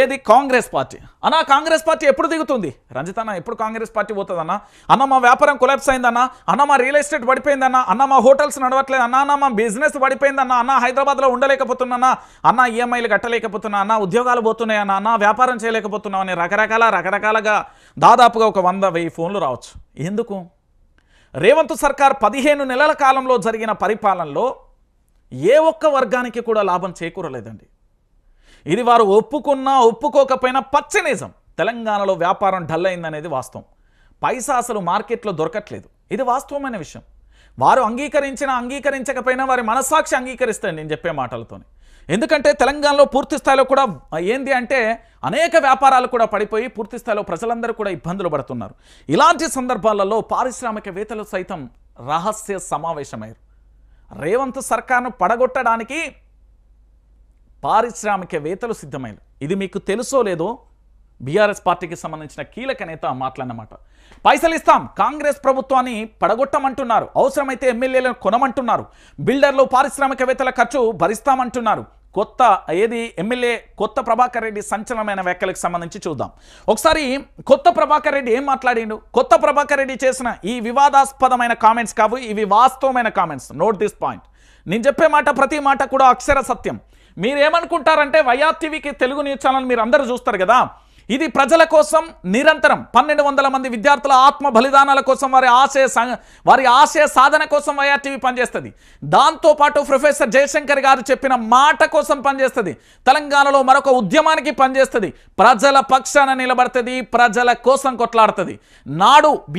ఏది కాంగ్రెస్ పార్టీ అన్న కాంగ్రెస్ పార్టీ ఎప్పుడు దిగుతుంది రంజిత్ అన్న ఎప్పుడు కాంగ్రెస్ పార్టీ పోతుందన్న అన్న మా వ్యాపారం కొలాప్స్ అయిందన్న అన్న మా రియల్ ఎస్టేట్ పడిపోయిందన్న అన్న మా హోటల్స్ నడవట్లేదు అన్న మా బిజినెస్ పడిపోయిందన్న అన్న హైదరాబాద్లో ఉండలేకపోతున్నా అన్న ఈఎంఐలు కట్టలేకపోతున్నా అన్న ఉద్యోగాలు పోతున్నాయన్న అన్న వ్యాపారం చేయలేకపోతున్నాం అని రకరకాలుగా దాదాపుగా ఒక 100,000 ఫోన్లు రావచ్చు. ఎందుకు రేవంత్ సర్కార్ 15 నెలల కాలంలో జరిగిన పరిపాలనలో ఏ ఒక్క వర్గానికి కూడా లాభం చేకూరలేదండి. ఇది వారు ఒప్పుకున్నా ఒప్పుకోకపోయినా పచ్చి నిజం. తెలంగాణలో వ్యాపారం డల్ అయిందనేది వాస్తవం. పైసా అసలు మార్కెట్లో దొరకట్లేదు, ఇది వాస్తవమైన విషయం. వారు అంగీకరించినా అంగీకరించకపోయినా వారి మనస్సాక్షి అంగీకరిస్తాయి నేను చెప్పే మాటలతోనే. ఎందుకంటే తెలంగాణలో పూర్తి స్థాయిలో కూడా ఏంది అంటే అనేక వ్యాపారాలు కూడా పడిపోయి పూర్తి స్థాయిలో ప్రజలందరూ కూడా ఇబ్బందులు పడుతున్నారు. ఇలాంటి సందర్భాలలో పారిశ్రామికవేత్తలు సైతం రహస్య సమావేశమయ్యారు. రేవంత్ సర్కార్ను పడగొట్టడానికి పారిశ్రామికవేత్తలు సిద్ధమయ్యారు. ఇది మీకు తెలుసో లేదో బీఆర్ఎస్ పార్టీకి సంబంధించిన కీలక నేత మాట్లాడినమాట. పైసలు ఇస్తాం, కాంగ్రెస్ ప్రభుత్వాన్ని పడగొట్టమంటున్నారు, అవసరమైతే ఎమ్మెల్యేలను కొనమంటున్నారు, బిల్డర్లు పారిశ్రామికవేత్తల ఖర్చు భరిస్తామంటున్నారు. ఎమ్మెల్యే కొత్త ప్రభాకర్ రెడ్డి సంచలనమైన వ్యాఖ్యలకు సంబంధించి చూద్దాం. ఒకసారి కొత్త ప్రభాకర్ రెడ్డి ఏం మాట్లాడిండు. కొత్త ప్రభాకర్ రెడ్డి చేసిన ఈ వివాదాస్పదమైన కామెంట్స్ కావు, ఇవి వాస్తవమైన కామెంట్స్. Note this point. నేను చెప్పే మాట ప్రతి మాట కూడా అక్షర సత్యం. మీరేమనుకుంటారంటే వైఆర్టీవీకి తెలుగు న్యూస్ ఛానల్ మీరు అందరూ చూస్తారు కదా, ఇది ప్రజల కోసం నిరంతరం 1200 మంది విద్యార్థుల ఆత్మ బలిదానాల కోసం వారి ఆశయ సాధన కోసం వైఆర్టీవీ పనిచేస్తుంది. దాంతోపాటు ప్రొఫెసర్ జయశంకర్ గారు చెప్పిన మాట కోసం పనిచేస్తుంది. తెలంగాణలో మరొక ఉద్యమానికి పనిచేస్తుంది. ప్రజల పక్షాన నిలబడుతుంది, ప్రజల కోసం కొట్లాడుతుంది. నాడు